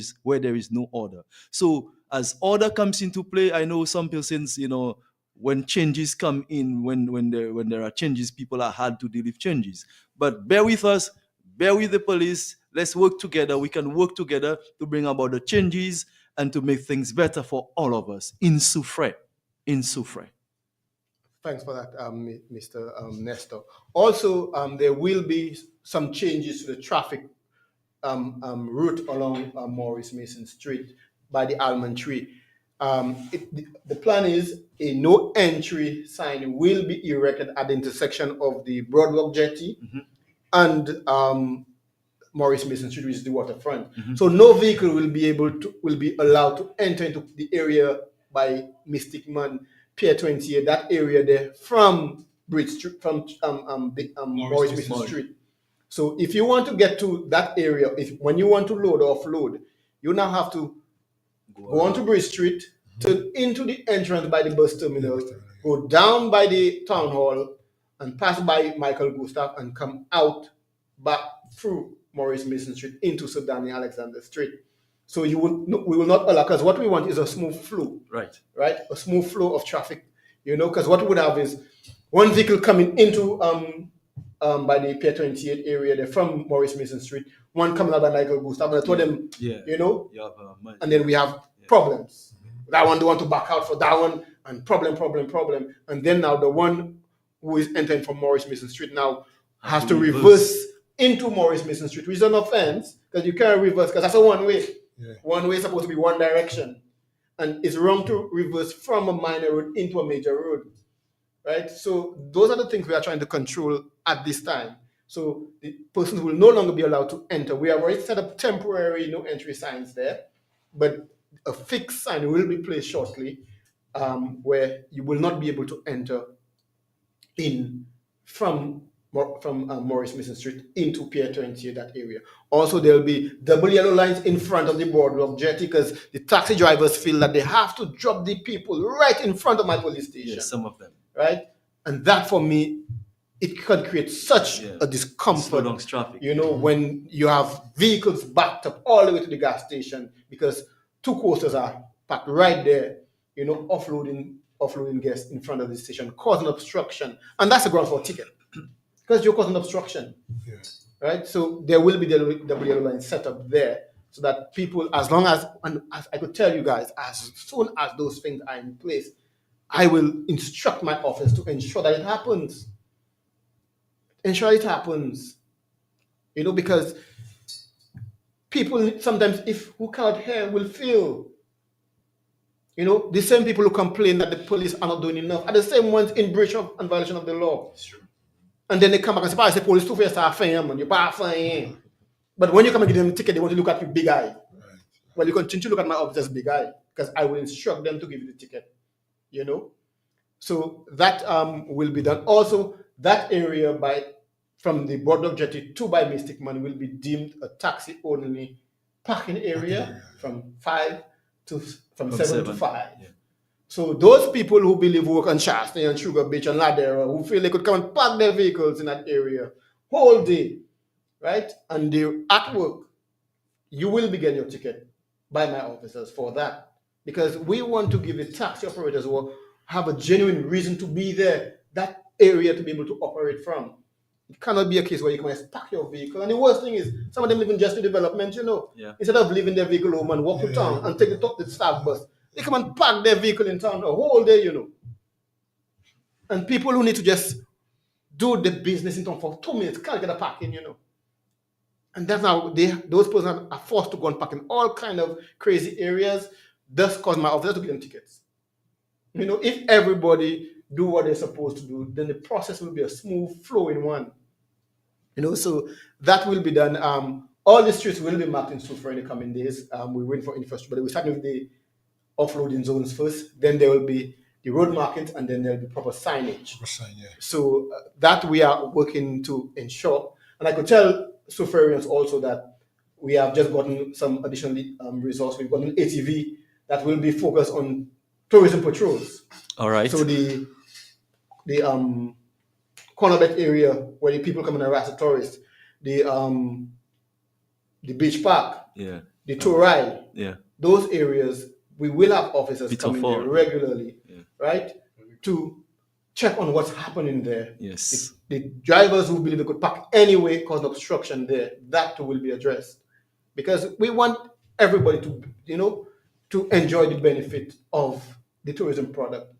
Speaker 3: is no order. So as order comes into play, I know some persons, when changes come in, when there are changes, people are hard to deal with changes. But bear with us, bear with the police. Let's work together. We can work together to bring about the changes and to make things better for all of us in Soufriere. In Soufriere.
Speaker 2: Thanks for that, Mr. Nestor. Also, there will be some changes to the traffic route along Maurice Mason Street by the almond tree. The plan is a no entry sign will be erected at the intersection of the Broadwalk Jetty and Maurice Mason Street, which is the waterfront. So no vehicle will be allowed to enter into the area by Mystic Man, Pier 28, that area there from Bridge Street, from Maurice Mason Street. So if you want to get to that area, when you want to load or offload, you now have to go onto Bridge Street, turn into the entrance by the bus terminal, go down by the town hall, and pass by Michael Gustav and come out back through Maurice Mason Street into Sir Daniel Alexander Street. So we will not allow, because what we want is a smooth flow. Right? A smooth flow of traffic. Because what we would have is one vehicle coming into by the Pier 28 area there from Maurice Mason Street, one coming out by Michael Gustav, and I told them, and then we have problems. That one, they want to back out for that one, and problem. And then now the one who is entering from Maurice Mason Street now has to reverse into Maurice Mason Street, which is an offense, because you can't reverse, because that's a one-way. Yeah. One way is supposed to be one direction. And it's wrong to reverse from a minor road into a major road. Right? So those are the things we are trying to control at this time. So the persons will no longer be allowed to enter. We have already set up temporary no entry signs there, but a fixed sign will be placed shortly where you will not be able to enter in from Maurice Mason Street into Pier 28, that area. Also, there will be double yellow lines in front of the boardwalk jetty, because the taxi drivers feel that they have to drop the people right in front of my police station.
Speaker 3: Yes, some of them.
Speaker 2: Right? And that, for me, it could create such a discomfort.
Speaker 3: Slow traffic.
Speaker 2: When you have vehicles backed up all the way to the gas station, because two coasters are parked right there, offloading guests in front of the station, causing obstruction. And that's a ground for a ticket. Because you're causing obstruction, right? So there will be the double yellow line set up there, so that people, as I could tell you guys, as soon as those things are in place, I will instruct my office to ensure that it happens. Ensure it happens, because people sometimes, who cannot hear, will feel. The same people who complain that the police are not doing enough are the same ones in breach of and violation of the law. It's true. And then they come back and say, I say, police too fast are fine, man. You're fine. But when you come and give them a ticket, they want to look at you big eye. Right. Well, you continue to look at my officer's big eye, because I will instruct them to give you the ticket. So that will be done. Also, that area from the Boardwalk Jetty to by Mystic Man will be deemed a taxi-only parking area from 7 to 5. Yeah. So those people who believe work on Shasta and Sugar Beach and Ladera, who feel they could come and park their vehicles in that area whole day, right? And they're at work, you will be getting your ticket by my officers for that. Because we want to give the taxi operators who have a genuine reason to be there, that area to be able to operate from. It cannot be a case where you can just park your vehicle. And the worst thing is, some of them live in just development, Instead of leaving their vehicle home and walk to town and take the staff bus, they come and park their vehicle in town the whole day, And people who need to just do the business in town for 2 minutes can't get a parking, And that's how those persons are forced to go and park in all kind of crazy areas, thus cause my officer to give them tickets. If everybody do what they're supposed to do, then the process will be a smooth flowing one. So that will be done. All the streets will be marked in Soufriere in the coming days. We're waiting for infrastructure, but we're starting with the offloading zones first. Then there will be the road markings, and then there'll be proper signage. So that we are working to ensure. And I could tell Soufrierians also that we have just gotten some additional resource. We've got an ATV that will be focused on tourism patrols.
Speaker 3: All right.
Speaker 2: So the Cornerbet area where the people come and harass the tourists, the beach park, the Torai, those areas, we will have officers coming there regularly, right, to check on what's happening there.
Speaker 3: Yes.
Speaker 2: The drivers who believe they could park anyway cause obstruction there, that too will be addressed. Because we want everybody to, to enjoy the benefit of the tourism product.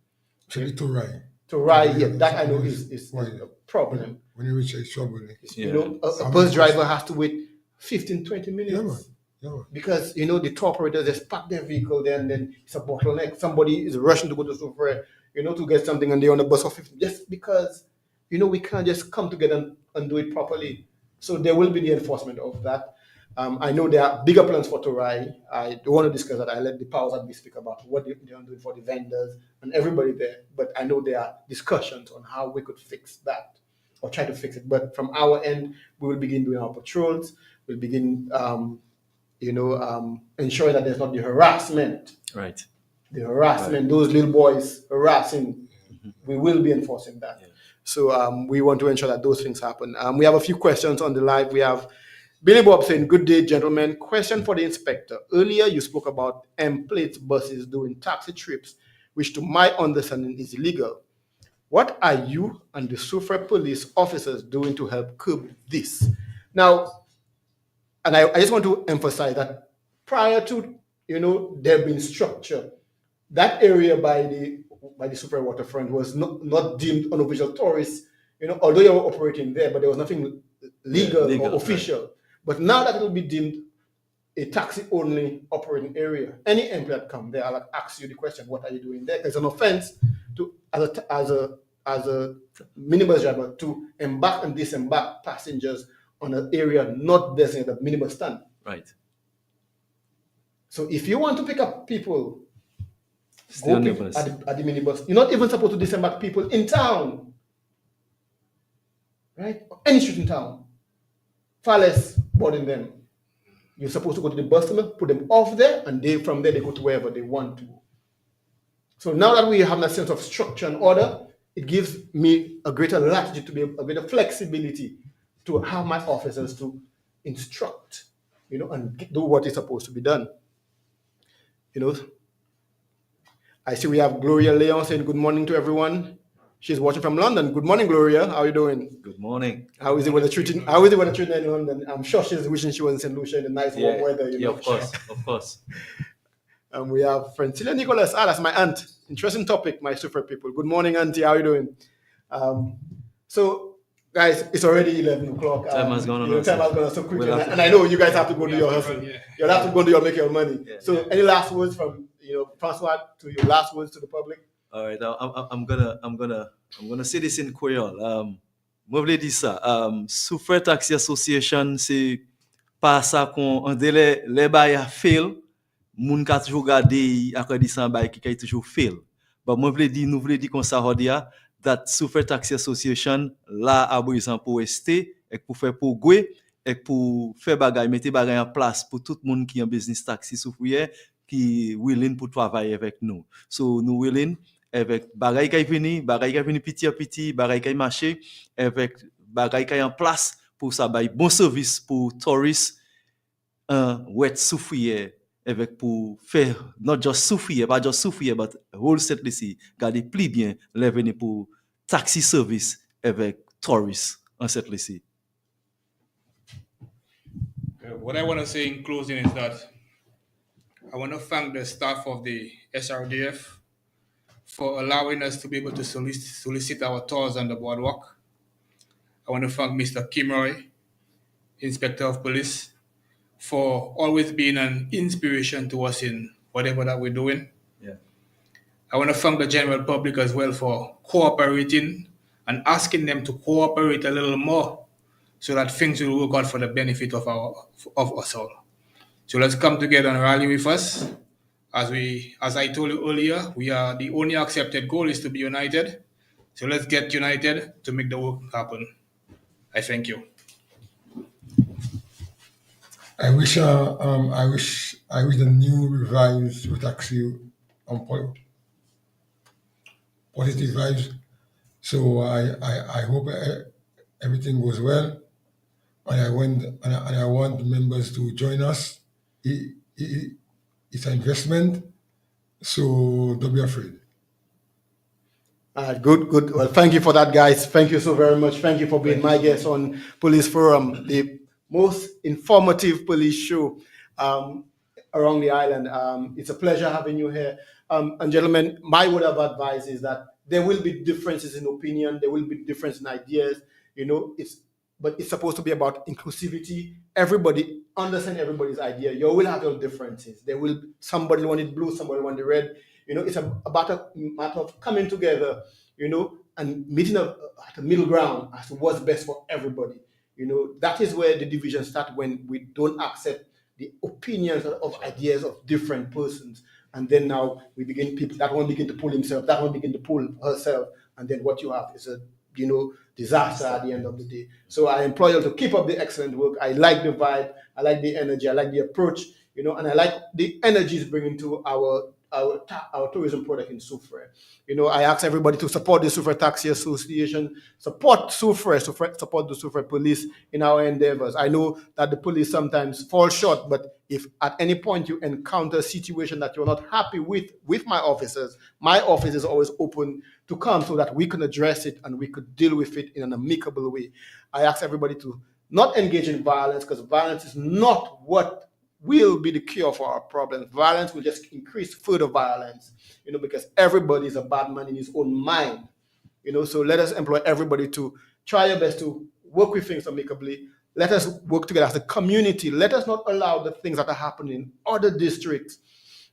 Speaker 5: So the Torai.
Speaker 2: Torai, yeah, that I know is a problem.
Speaker 5: When you reach trouble.
Speaker 2: A bus driver has to wait 15, 20 minutes. Yeah. Because, the tour operators just park their vehicle there and then it's a bottleneck. Somebody is rushing to go to Soufriere, to get something and they're on the bus for 15, just because, we can't just come together and do it properly. So there will be the enforcement of that. I know there are bigger plans for Torai. I don't want to discuss that. I let the powers that be speak about what they're doing for the vendors and everybody there. But I know there are discussions on how we could fix that or try to fix it. But from our end, we will begin doing our patrols. We'll begin, ensuring that there's not the harassment.
Speaker 3: Right.
Speaker 2: The harassment, those little boys harassing, we will be enforcing that. Yeah. So we want to ensure that those things happen. We have a few questions on the live. We have Billy Bob saying, "Good day, gentlemen. Question for the inspector. Earlier, you spoke about M-plate buses doing taxi trips, which to my understanding is illegal. What are you and the Soufriere police officers doing to help curb this?" Now, and I just want to emphasize that prior to, there being structure, that area by the Soufriere waterfront was not deemed unofficial tourists, although you were operating there, but there was nothing legal or official. Right. But now that it will be deemed a taxi-only operating area, any employee that come there, I'll ask you the question: what are you doing there? It's an offense to as a minibus driver to embark and disembark passengers on an area not designated minibus stand.
Speaker 3: Right.
Speaker 2: So if you want to pick up people, go pick at the minibus. You're not even supposed to disembark people in town, right? Any street in town. Far less boarding them. You're supposed to go to the bus terminal, put them off there, and from there they go to wherever they want to. So now that we have that sense of structure and order, it gives me a greater latitude to be a greater flexibility to have my officers to instruct, and do what is supposed to be done. I see we have Gloria Leon saying good morning to everyone. She's watching from London. Good morning, Gloria. How are you doing?
Speaker 3: Good morning.
Speaker 2: How is it with the treating? How is it with the treating in London? I'm sure she's wishing she was in St. Lucia in the nice warm weather.
Speaker 3: Yeah, of course.
Speaker 2: And we have Francina Nicholas. That's my aunt. Interesting topic, my Soufriere people. Good morning, auntie. How are you doing? So, guys, it's already 11 o'clock.
Speaker 3: Time has gone on.
Speaker 2: Time has gone on so quickly. And I know you guys have to go do your hustle. You'll have to go do your make your money. Yeah, so, any last words from Francois to your last words to the public?
Speaker 3: All right, I'm gonna say this in Creole. Moi vle di ça. Soufriere Taxi Association c'est pas ça qu'on en délai les bail a fail. Moun ka toujours garder après di san bail qui toujours fail. But moi vle di nous vle di comme ça hodia that Soufriere Taxi Association là à besoin pour rester et pour faire progrès et pour faire bagay mettre bagay en place pour tout monde qui en business taxi Soufriere qui willing pour travailler avec nous. So nous willing avec bagay qui vini petit à petit, bagay qui marché avec bagay qui en place pour ça bail bon service pour touristes wet Soufriere avec pour faire not just Soufriere pas just Soufriere but whole city garder plus bien les venir pour taxi service avec touristes en cette lycée.
Speaker 4: What I want to say in closing is that I want to thank the staff of the SRDF for allowing us to be able to solicit our tours on the boardwalk. I want to thank Mr. Kimroy, Inspector of Police, for always being an inspiration to us in whatever that we're doing.
Speaker 3: Yeah.
Speaker 4: I want to thank the general public as well for cooperating and asking them to cooperate a little more so that things will work out for the benefit of us all. So let's come together and rally with us. As I told you earlier, the only accepted goal is to be united. So let's get united to make the work happen. I thank you.
Speaker 5: I wish the new revised taxi on positive vibes. So I hope everything goes well, and I want members to join us. It, it's an investment, so don't be afraid.
Speaker 2: Good, good. Well, thank you for that, guys. Thank you so very much. Thank you for being my guest on Police Forum, the most informative police show around the island. It's a pleasure having you here. And gentlemen, my word of advice is that there will be differences in opinion, there will be differences in ideas. But it's supposed to be about inclusivity. Everybody understand everybody's idea. You will have your differences. There will somebody want it blue, somebody want the red. It's about a matter of coming together, and meeting at a middle ground as to what's best for everybody. That is where the division starts, when we don't accept the opinions of ideas of different persons. And then now that one begin to pull himself, that one begin to pull herself. And then what you have is a, disaster at the end of the day. So I implore you to keep up the excellent work. I like the vibe, I like the energy, I like the approach, and I like the energy it's bringing to our tourism product in Soufriere. I ask everybody to support the Soufriere Taxi Association, support Soufriere, support the Soufriere police in our endeavors. I know that the police sometimes fall short, but if at any point you encounter a situation that you're not happy with my officers, my office is always open to come so that we can address it and we could deal with it in an amicable way. I ask everybody to not engage in violence, because violence is not what will be the cure for our problems. Violence will just increase further violence, because everybody is a bad man in his own mind. So let us employ everybody to try your best to work with things amicably. Let us work together as a community. Let us not allow the things that are happening in other districts,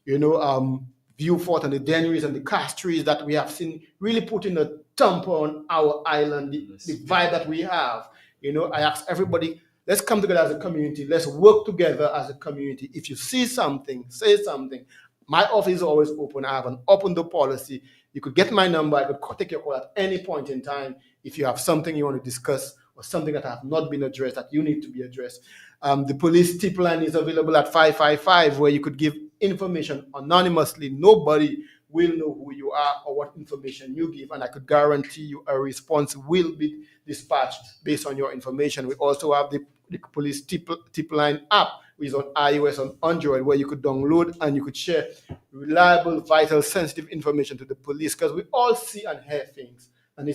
Speaker 2: Viewfort and the Denneries and the Castries that we have seen really putting a tamper on our island, the vibe that we have. I ask everybody, let's come together as a community. Let's work together as a community. If you see something, say something. My office is always open. I have an open door policy. You could get my number. I could take your call at any point in time if you have something you want to discuss or something that have not been addressed that you need to be addressed. The police tip line is available at 555, where you could give information anonymously. Nobody will know who you are or what information you give, and I could guarantee you a response will be dispatched based on your information. We also have the police tip line app, which is on iOS and Android, where you could download and you could share reliable, vital, sensitive information to the police, because we all see and hear things. And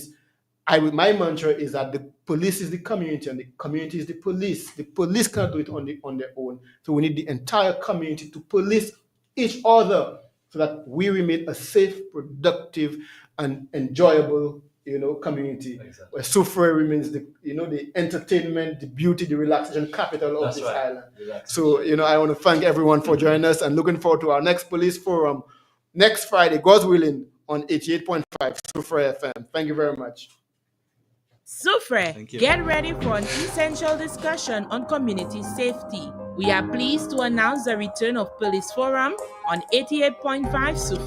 Speaker 2: my mantra is that the police is the community and the community is the police. The police cannot do it on their own. So we need the entire community to police each other so that we remain a safe, productive, and enjoyable, community. Exactly. Where Soufriere remains the entertainment, the beauty, the relaxation capital of this island. So, I want to thank everyone for joining us and looking forward to our next police forum next Friday, God's willing, on 88.5 Soufriere FM. Thank you very much.
Speaker 1: Soufriere, get ready for an essential discussion on community safety. We are pleased to announce the return of Police Forum on 88.5 Soufriere.